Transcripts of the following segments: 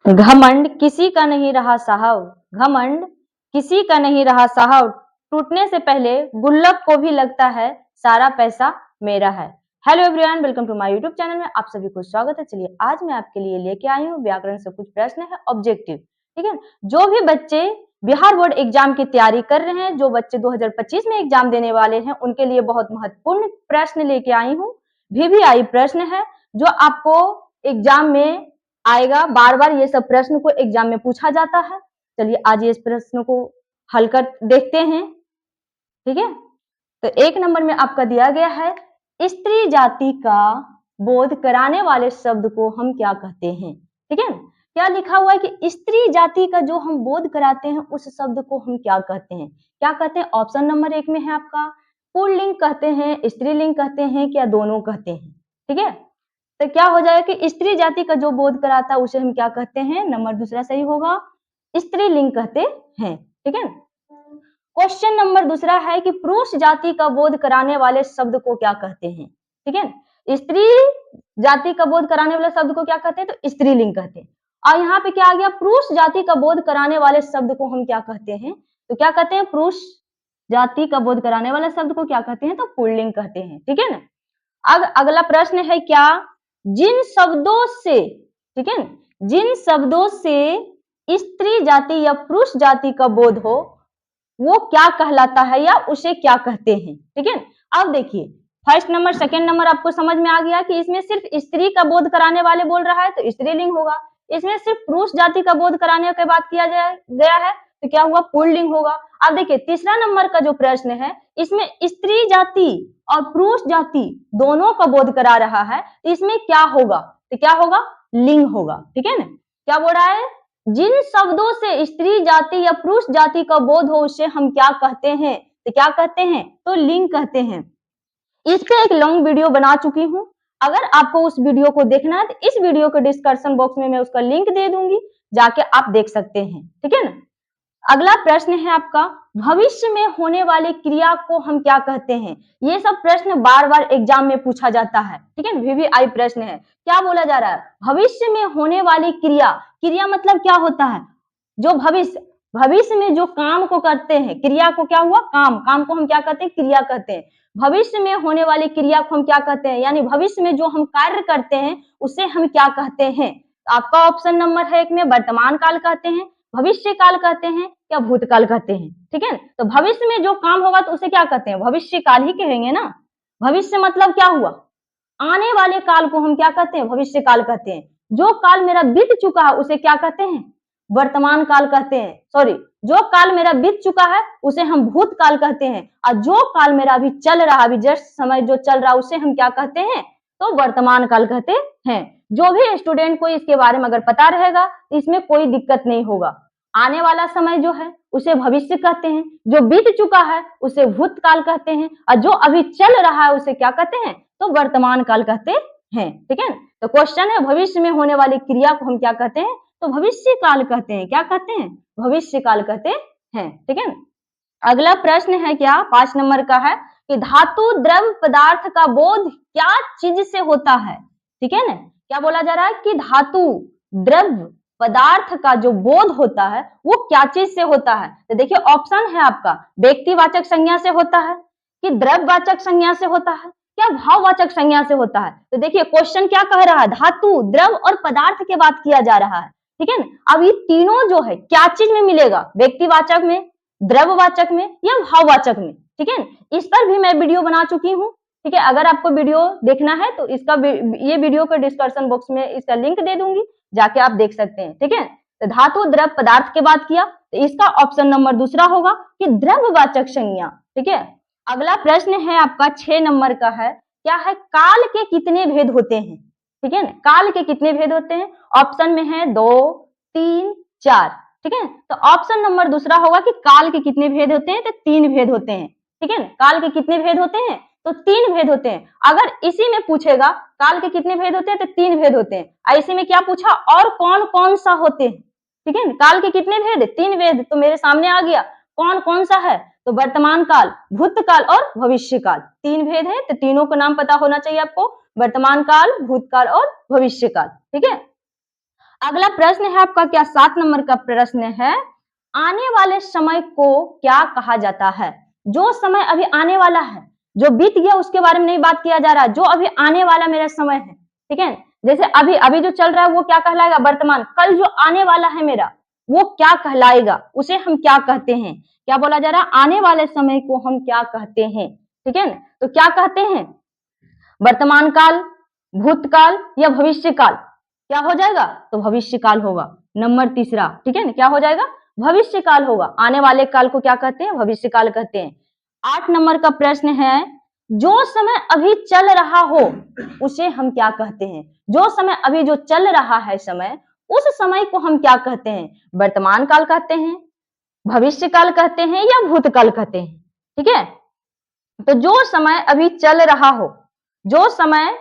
घमंड किसी का नहीं रहा साहब, घमंड किसी का नहीं रहा साहब, टूटने से पहले गुल्लक को भी लगता है सारा पैसा मेरा है। Hello everyone, welcome to my YouTube channel में आप सभी को स्वागत है। चलिए आज मैं आपके लिए लेके आई हूँ व्याकरण से कुछ प्रश्न है ऑब्जेक्टिव। ठीक है, जो भी बच्चे बिहार बोर्ड एग्जाम की तैयारी कर रहे हैं, जो बच्चे 2025 में एग्जाम देने वाले हैं, उनके लिए बहुत महत्वपूर्ण प्रश्न लेके आई हूँ। VVI प्रश्न है जो आपको एग्जाम में आएगा, बार बार ये सब प्रश्न को एग्जाम में पूछा जाता है। चलिए आज ये इस प्रश्न को हल कर देखते हैं। ठीक है, तो 1 नंबर में आपका दिया गया है, स्त्री जाति का बोध कराने वाले शब्द को हम क्या कहते हैं। ठीक है, क्या लिखा हुआ है कि स्त्री जाति का जो हम बोध कराते हैं उस शब्द को हम क्या कहते हैं। क्या कहते हैं, ऑप्शन नंबर 1 में है आपका पुल्लिंग कहते हैं, स्त्रीलिंग कहते हैं, क्या दोनों कहते हैं। ठीक है, तो क्या हो जाएगा कि स्त्री जाति का जो बोध कराता है उसे हम क्या कहते हैं, नंबर दूसरा सही होगा, स्त्रीलिंग कहते हैं। ठीक है, क्वेश्चन नंबर दूसरा है कि पुरुष जाति का बोध कराने वाले शब्द को क्या कहते हैं। ठीक है, स्त्री जाति का बोध कराने वाले शब्द को क्या कहते हैं, तो स्त्रीलिंग कहते हैं। और यहाँ पे क्या आ गया, पुरुष जाति का बोध कराने वाले शब्द को हम क्या कहते हैं, तो क्या कहते हैं, पुरुष जाति का बोध कराने वाले शब्द को क्या कहते हैं, तो पुल्लिंग कहते हैं। ठीक है ना, अब अगला प्रश्न है, क्या जिन शब्दों से, ठीक है, जिन शब्दों से स्त्री जाति या पुरुष जाति का बोध हो वो क्या कहलाता है या उसे क्या कहते हैं। ठीक है, अब देखिए फर्स्ट नंबर सेकंड नंबर आपको समझ में आ गया कि इसमें सिर्फ स्त्री का बोध कराने वाले बोल रहा है तो स्त्रीलिंग होगा, इसमें सिर्फ पुरुष जाति का बोध कराने की बात किया गया है तो क्या हुआ, पुल्लिंग होगा। अब देखिए तीसरा नंबर का जो प्रश्न है इसमें स्त्री जाति और पुरुष जाति दोनों का बोध करा रहा है, इसमें क्या होगा, तो क्या होगा, लिंग होगा। ठीक है ना, क्या बोल रहा है, जिन शब्दों से स्त्री जाति या पुरुष जाति का बोध हो उसे हम क्या कहते हैं, तो क्या कहते हैं, तो लिंग कहते हैं। इस पे एक लॉन्ग वीडियो बना चुकी हूँ, अगर आपको उस वीडियो को देखना है तो इस वीडियो के डिस्क्रिप्शन बॉक्स में मैं उसका लिंक दे दूंगी, जाके आप देख सकते हैं। ठीक है ना, अगला प्रश्न है आपका, भविष्य में होने वाली क्रिया को हम क्या कहते हैं। ये सब प्रश्न बार बार एग्जाम में पूछा जाता है। ठीक है, VVI प्रश्न है, क्या बोला जा रहा है, भविष्य में होने वाली क्रिया, क्रिया मतलब क्या होता है, जो भविष्य में जो काम को करते हैं, क्रिया को क्या हुआ, काम, काम को हम क्या कहते हैं, क्रिया कहते हैं। भविष्य में होने वाली क्रिया को हम क्या कहते हैं, यानी भविष्य में जो हम कार्य करते हैं उसे हम क्या कहते हैं। आपका ऑप्शन नंबर है 1 में वर्तमान काल कहते हैं, भविष्य काल कहते हैं, या भूतकाल कहते हैं। ठीक है, तो भविष्य में जो काम होगा तो उसे क्या कहते हैं, भविष्य काल ही कहेंगे ना। भविष्य मतलब क्या हुआ, आने वाले काल को हम क्या कहते हैं, भविष्य काल कहते हैं। जो काल मेरा बीत चुका है उसे क्या कहते हैं, वर्तमान काल कहते हैं। सॉरी, जो काल मेरा बीत चुका है उसे हम भूतकाल कहते हैं, और जो काल मेरा अभी चल रहा है, अभी जस्ट समय जो चल रहा है उसे हम क्या कहते हैं, तो वर्तमान काल कहते हैं। जो भी स्टूडेंट को इसके बारे में अगर पता रहेगा इसमें कोई दिक्कत नहीं होगा। आने वाला समय जो है उसे भविष्य कहते हैं, जो बीत चुका है उसे भूतकाल कहते हैं, और जो अभी चल रहा है उसे क्या कहते हैं, तो वर्तमान काल कहते हैं। ठीक है, तो क्वेश्चन है भविष्य में होने वाली क्रिया को हम क्या कहते हैं, तो भविष्य काल कहते हैं। क्या कहते हैं, भविष्य काल कहते हैं। ठीक है, अगला प्रश्न है क्या, 5 नंबर का है कि धातु द्रव पदार्थ का बोध क्या चीज से होता है। ठीक है ना, क्या बोला जा रहा है कि धातु द्रव पदार्थ का जो बोध होता है वो क्या चीज से होता है। तो देखिए ऑप्शन है आपका, व्यक्तिवाचक संज्ञा से होता है, कि द्रव्यवाचक संज्ञा से होता है, क्या भाववाचक संज्ञा से होता है। तो देखिए क्वेश्चन क्या कह रहा है, धातु द्रव और पदार्थ की बात किया जा रहा है। ठीक है ना, अब ये तीनों जो है क्या चीज में मिलेगा, व्यक्तिवाचक में, द्रव्यवाचक में, या भाववाचक में। ठीक है, इस पर भी मैं वीडियो बना चुकी हूँ। ठीक है, अगर आपको वीडियो देखना है तो इसका ये वीडियो के डिस्क्रिप्शन बॉक्स में इसका लिंक दे दूंगी, जाके आप देख सकते हैं। ठीक है, तो धातु द्रव पदार्थ की बात किया तो इसका ऑप्शन नंबर दूसरा होगा कि द्रव्यवाचक संज्ञा। ठीक है, अगला प्रश्न है आपका 6 नंबर का है, क्या है, काल के कितने भेद होते हैं। ठीक है ना, काल के कितने भेद होते हैं, ऑप्शन में है 2, 3, 4। ठीक है, तो ऑप्शन नंबर दूसरा होगा कि काल के कितने भेद होते हैं, तो 3 भेद होते हैं। ठीक है, काल के कितने भेद होते हैं, तो 3 भेद होते हैं। अगर इसी में पूछेगा काल के कितने भेद होते हैं, तो 3 भेद होते हैं। इसी में क्या पूछा, और कौन कौन सा होते हैं। ठीक है, काल के कितने भेद, 3 भेद, तो मेरे सामने आ गया कौन कौन सा है, तो वर्तमान काल, भूतकाल और भविष्य काल, 3 भेद है। तो तीनों का नाम पता होना चाहिए आपको, वर्तमान काल, भूतकाल और भविष्य काल। ठीक है, अगला प्रश्न है आपका क्या 7 नंबर का प्रश्न है, आने वाले समय को क्या कहा जाता है? जो समय अभी आने वाला है, जो बीत गया उसके बारे में नहीं बात किया जा रहा, जो अभी आने वाला मेरा समय है, ठीक है? जैसे अभी अभी जो चल रहा है वो क्या कहलाएगा? वर्तमान। कल जो आने वाला है मेरा, वो क्या कहलाएगा? उसे हम क्या कहते हैं? क्या बोला जा रहा है? आने वाले समय को हम क्या कहते हैं? ठीक है ना? तो क्या कहते हैं? वर्तमान काल, भूतकाल या भविष्य काल? क्या हो जाएगा? तो भविष्य काल होगा। नंबर तीसरा, ठीक है ना? क्या हो जाएगा? भविष्य काल होगा। आने वाले काल को क्या कहते हैं? भविष्य काल कहते हैं। 8 नंबर का प्रश्न है, जो समय अभी चल रहा हो उसे हम क्या कहते हैं? जो समय अभी जो चल रहा है समय, उस समय को हम क्या कहते हैं? वर्तमान काल कहते हैं, भविष्य काल कहते हैं या भूतकाल कहते हैं? ठीक है? तो जो समय अभी चल रहा हो, जो समय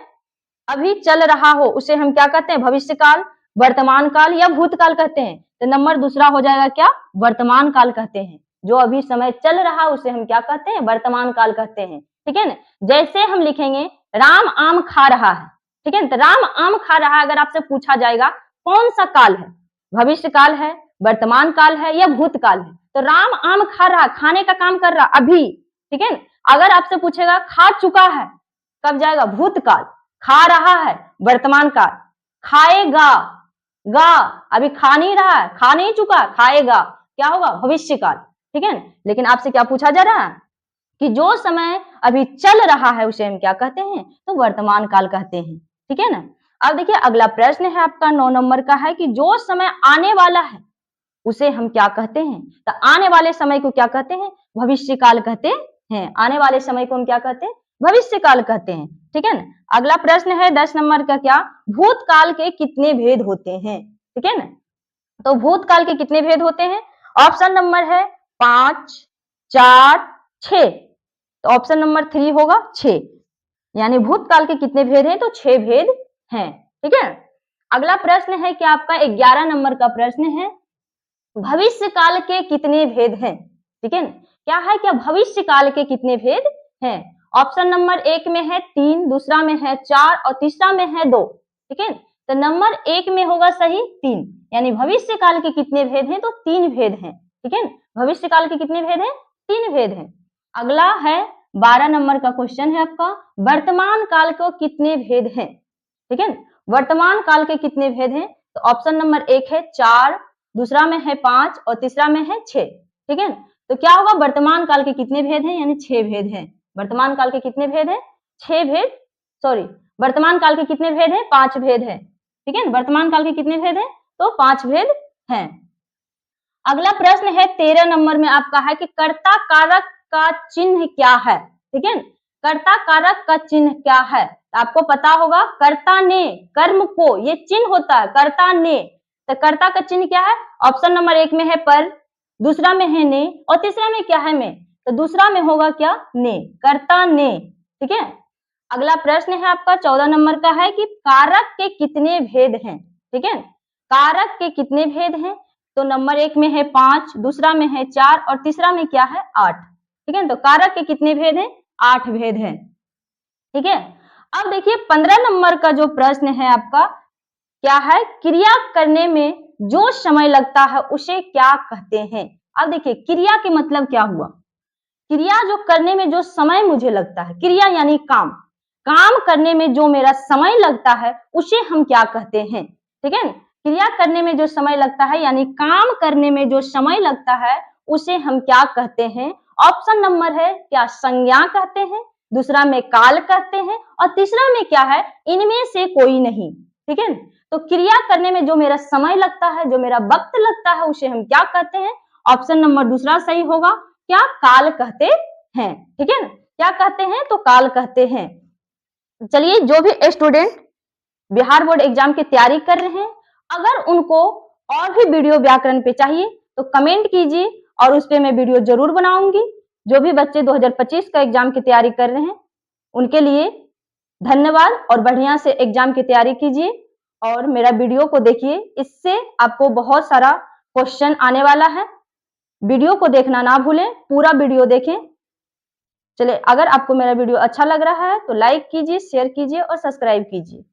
अभी चल रहा हो उसे हम क्या कहते हैं? भविष्य काल, वर्तमान काल या भूतकाल कहते हैं। तो नंबर दूसरा हो जाएगा क्या? वर्तमान काल कहते हैं। जो अभी समय चल रहा उसे हम क्या कहते हैं? वर्तमान काल कहते हैं। ठीक है ना? जैसे हम लिखेंगे राम आम खा रहा है, ठीक है ना? तो राम आम खा रहा है अगर आपसे पूछा जाएगा कौन सा काल है? भविष्य काल है, वर्तमान काल है या भूतकाल है? तो राम आम खा रहा, खाने का काम कर रहा अभी, ठीक है ना? अगर आपसे पूछेगा खा चुका है, कब जाएगा? भूतकाल। खा रहा है, वर्तमान काल। खाएगा, गा, अभी खा नहीं रहा है, खा नहीं चुका, खाएगा, क्या होगा? भविष्य काल। ठीक है ना? लेकिन आपसे क्या पूछा जा रहा है कि जो समय अभी चल रहा है उसे हम क्या कहते हैं? तो वर्तमान काल कहते हैं। ठीक है ना? अब देखिए अगला प्रश्न है आपका 9 नंबर का है कि जो समय आने वाला है उसे हम क्या कहते हैं? तो आने वाले समय को क्या कहते हैं? भविष्य काल कहते हैं। आने वाले समय को हम क्या कहते हैं? भविष्य काल कहते हैं। ठीक है ना? अगला प्रश्न है 10 नंबर का क्या? भूतकाल के कितने भेद होते हैं? ठीक है ना? तो भूतकाल के कितने भेद होते हैं? ऑप्शन नंबर है 5, 4, 6। तो ऑप्शन नंबर 3 होगा 6। यानी भूतकाल के कितने भेद हैं? तो 6 भेद हैं। ठीक है? अगला प्रश्न है कि आपका 11 नंबर का प्रश्न है, भविष्य काल के कितने भेद हैं? ठीक है ना? क्या है? क्या भविष्य काल के कितने भेद हैं? ऑप्शन नंबर 1 में है 3, दूसरा में है 4 और तीसरा में है 2। ठीक है? तो नंबर 1 में होगा सही 3, यानी भविष्य काल के कितने भेद हैं? तो 3 भेद हैं। ठीक है? भविष्य काल के कितने भेद हैं? 3 भेद हैं। अगला है 12 नंबर का क्वेश्चन है आपका, वर्तमान काल को कितने भेद हैं? ठीक है? वर्तमान काल के कितने भेद हैं? तो ऑप्शन नंबर 1 है 4, दूसरा में है 5 और तीसरा में है 6। ठीक है? तो क्या होगा? वर्तमान काल के कितने भेद हैं? यानी 6 भेद हैं। वर्तमान काल के कितने भेद हैं? 6 भेद, सॉरी, वर्तमान काल के कितने भेद हैं? 5 भेद हैं। ठीक है? वर्तमान काल के कितने भेद हैं? तो 5 भेद हैं। अगला प्रश्न है 13 नंबर में आपका है कि कर्ता कारक का चिन्ह क्या है? ठीक है? कर्ता कारक का चिन्ह क्या है? तो आपको पता होगा कर्ता ने, कर्म को, ये चिन्ह होता है कर्ता ने। तो कर्ता का चिन्ह क्या है? ऑप्शन नंबर 1 में है पर, दूसरा में है ने और तीसरा में क्या है? में। तो दूसरा में होगा क्या? ने, कर्ता ने। ठीक है? अगला प्रश्न है आपका 14 नंबर का है कि कारक के कितने भेद हैं? ठीक है? कारक के कितने भेद हैं? तो नंबर 1 में है 5, दूसरा में है 4 और तीसरा में क्या है? 8। ठीक है? तो कारक के कितने भेद हैं? 8 भेद हैं। ठीक है? अब देखिए 15 नंबर का जो प्रश्न है आपका, क्या है? क्रिया करने में जो समय लगता है उसे क्या कहते हैं? अब देखिए क्रिया के मतलब क्या हुआ? क्रिया जो करने में जो समय मुझे लगता है, क्रिया यानी काम, काम करने में जो मेरा समय लगता है उसे हम क्या कहते हैं? ठीक है? क्रिया करने में जो समय लगता है यानी काम करने में जो समय लगता है उसे हम क्या कहते हैं? ऑप्शन नंबर है क्या? संज्ञा कहते हैं, दूसरा में काल कहते हैं और तीसरा में क्या है? इनमें से कोई नहीं। ठीक है? तो क्रिया करने में जो मेरा समय लगता है, जो मेरा वक्त लगता है उसे हम क्या कहते हैं? ऑप्शन नंबर दूसरा सही होगा, क्या? काल कहते हैं। ठीक है ना? क्या कहते हैं? तो काल कहते हैं। चलिए जो भी स्टूडेंट बिहार बोर्ड एग्जाम की तैयारी कर रहे हैं, अगर उनको और भी वीडियो व्याकरण पे चाहिए तो कमेंट कीजिए और उस पे मैं वीडियो जरूर बनाऊंगी। जो भी बच्चे 2025 का एग्जाम की तैयारी कर रहे हैं उनके लिए धन्यवाद और बढ़िया से एग्जाम की तैयारी कीजिए और मेरा वीडियो को देखिए, इससे आपको बहुत सारा क्वेश्चन आने वाला है। वीडियो को देखना ना भूलें, पूरा वीडियो देखें। चलिए अगर आपको मेरा वीडियो अच्छा लग रहा है तो लाइक कीजिए, शेयर कीजिए और सब्सक्राइब कीजिए।